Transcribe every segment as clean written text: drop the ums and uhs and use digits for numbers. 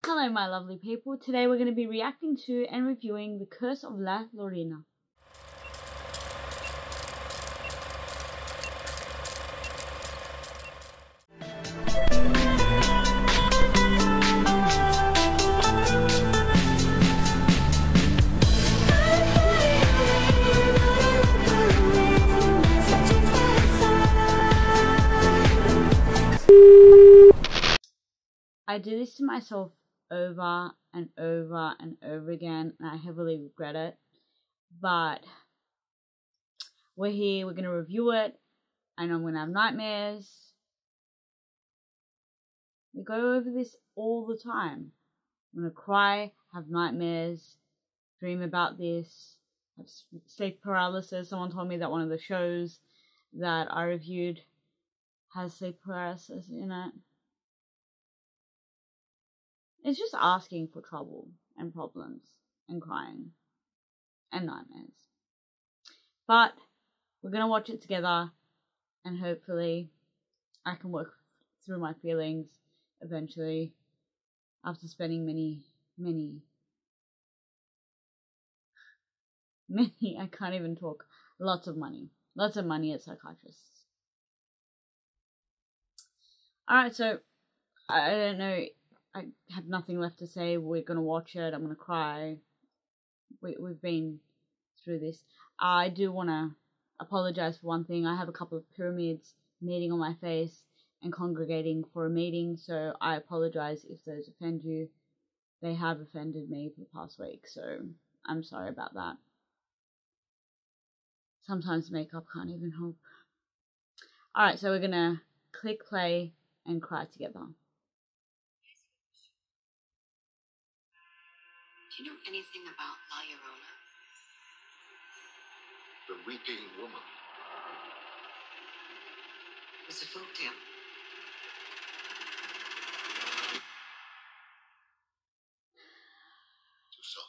Hello my lovely people, today we're going to be reacting to and reviewing The Curse of La Llorona. I do this to myself over and over and over again, and I heavily regret it, but we're here, we're going to review it. I know I'm going to have nightmares. We go over this all the time. I'm going to cry, have nightmares, dream about this, have sleep paralysis. Someone told me that one of the shows that I reviewed has sleep paralysis in it. It's just asking for trouble and problems and crying and nightmares. But we're going to watch it together and hopefully I can work through my feelings eventually after spending many, I can't even talk, lots of money at psychiatrists. Alright, so I don't know. I have nothing left to say. We're going to watch it. I'm going to cry. We've been through this. I do want to apologize for one thing. I have a couple of pyramids meeting on my face and congregating for a meeting, so I apologize if those offend you. They have offended me for the past week, so I'm sorry about that. Sometimes makeup can't even help. Alright, so we're going to click play and cry together. Do you know anything about La Llorona? The weeping woman. It's a folk tale. Do so.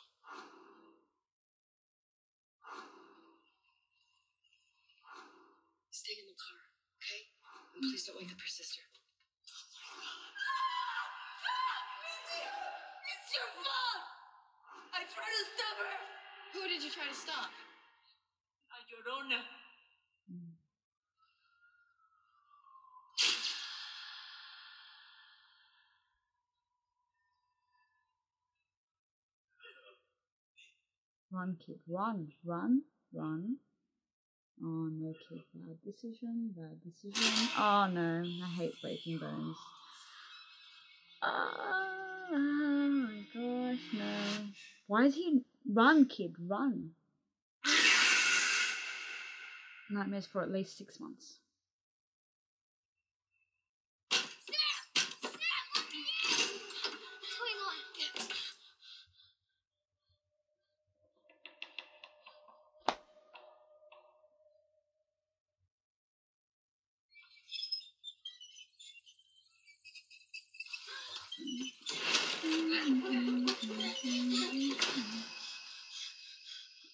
Stay in the car, okay? And please don't wake up your sister. It's your fault! I tried to stop her! Who did you try to stop? La Llorona. Run, kid, run, run, run. Oh no, kid, bad decision. Oh no, I hate breaking bones. Oh my gosh, no. Why is he... Run, kid, run. Nightmares for at least 6 months.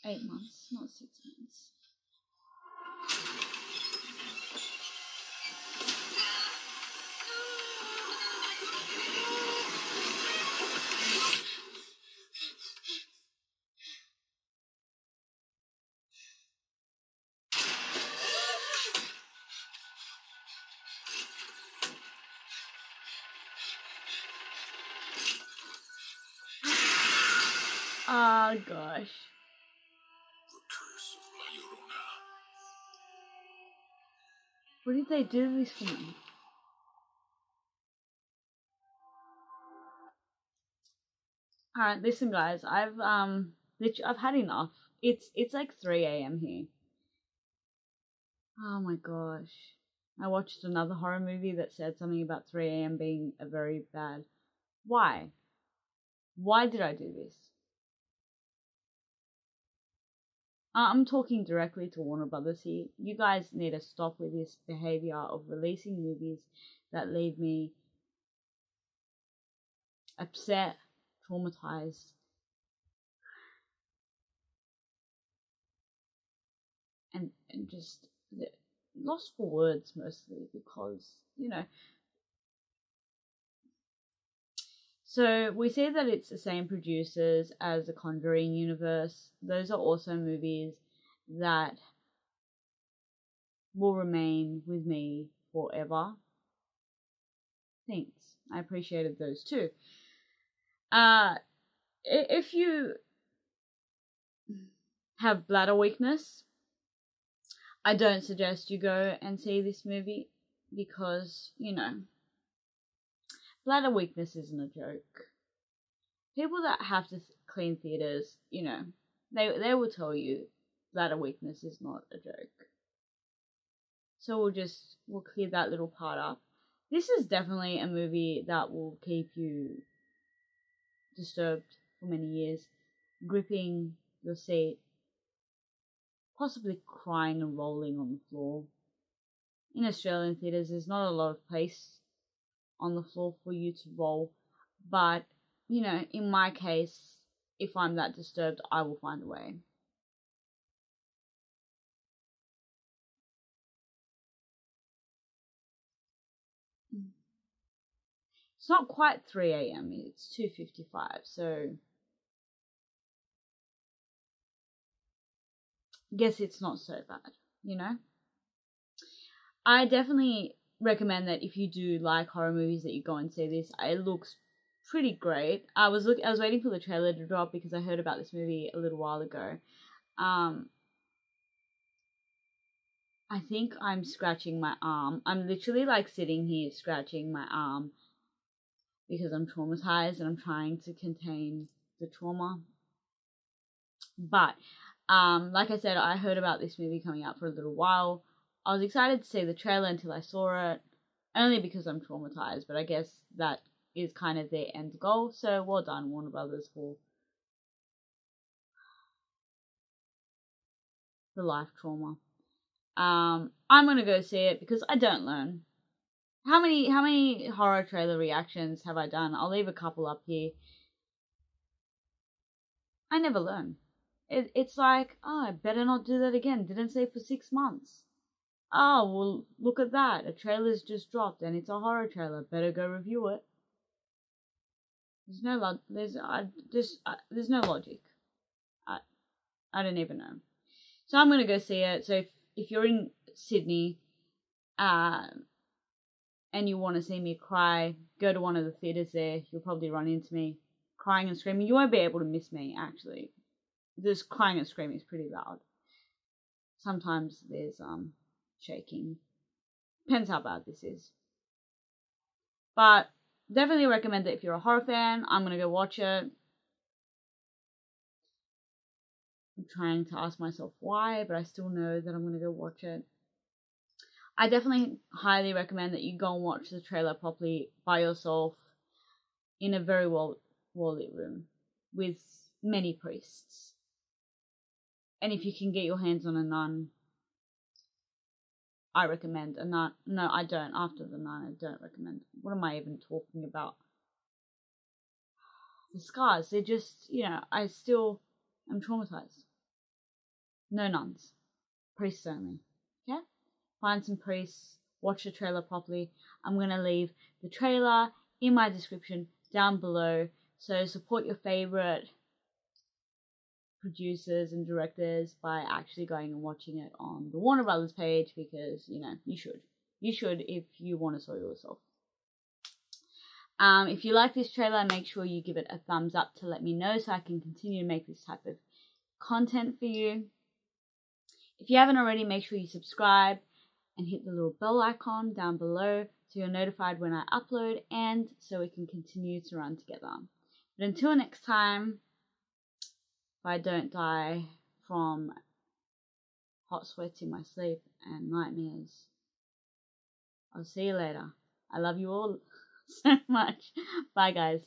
Eight months, not 6 months. Oh gosh. The curse of La Llorona. What did they do this for me? Alright, listen guys, I've had enough. It's like 3 AM here. Oh my gosh. I watched another horror movie that said something about 3 AM being a very bad... Why? Why did I do this? I'm talking directly to Warner Brothers here. You guys need to stop with this behavior of releasing movies that leave me upset, traumatized, and just lost for words mostly, because, you know, So we see that it's the same producers as the Conjuring universe. Those are also movies that will remain with me forever. Thanks. I appreciated those too. If you have bladder weakness, I don't suggest you go and see this movie because, you know, bladder weakness isn't a joke. People that have to clean theaters, you know, they will tell you bladder weakness is not a joke. So we'll clear that little part up. This is definitely a movie that will keep you disturbed for many years, gripping your seat, possibly crying and rolling on the floor. In Australian theatres, there's not a lot of place on the floor for you to roll, but, you know, in my case, if I'm that disturbed, I will find a way. It's not quite 3 a.m, it's 2:55, so guess it's not so bad, you know? I definitely recommend that if you do like horror movies that you go and see this. It looks pretty great. I was waiting for the trailer to drop because I heard about this movie a little while ago. I think I'm scratching my arm. I'm literally like sitting here scratching my arm because I'm traumatized and I'm trying to contain the trauma. But like I said, I heard about this movie coming out for a little while. I was excited to see the trailer until I saw it, only because I'm traumatized, but I guess that is kind of their end goal. So well done, Warner Brothers, for the life trauma. I'm gonna go see it because I don't learn. How many horror trailer reactions have I done? I'll leave a couple up here. I never learn. It's like, oh, I better not do that again. Didn't say for 6 months. Oh, well, look at that. A trailer's just dropped and it's a horror trailer. Better go review it. There's no logic. I don't even know. So I'm gonna go see it. So if you're in Sydney, and you want to see me cry, go to one of the theaters there. You'll probably run into me crying and screaming. You won't be able to miss me, actually. This crying and screaming is pretty loud. Sometimes there's shaking. Depends how bad this is. But definitely recommend it if you're a horror fan. I'm gonna go watch it. I'm trying to ask myself why, but I still know that I'm gonna go watch it. I definitely highly recommend that you go and watch the trailer properly by yourself in a very well-lit room with many priests. And if you can get your hands on a nun, I recommend a nun. No, I don't. After the nun, I don't recommend. What am I even talking about? The scars, they're just, you know, I still am traumatized. No nuns. Priests only. Okay? Find some priests, watch the trailer properly. I'm going to leave the trailer in my description down below. So support your favorite producers and directors by actually going and watching it on the Warner Brothers page because, you know, you should. You should if you want to saw yourself. If you like this trailer, make sure you give it a thumbs up to let me know so I can continue to make this type of content for you. If you haven't already, make sure you subscribe and hit the little bell icon down below so you're notified when I upload and so we can continue to run together. But until next time, if I don't die from hot sweats in my sleep and nightmares, I'll see you later. I love you all so much. Bye, guys.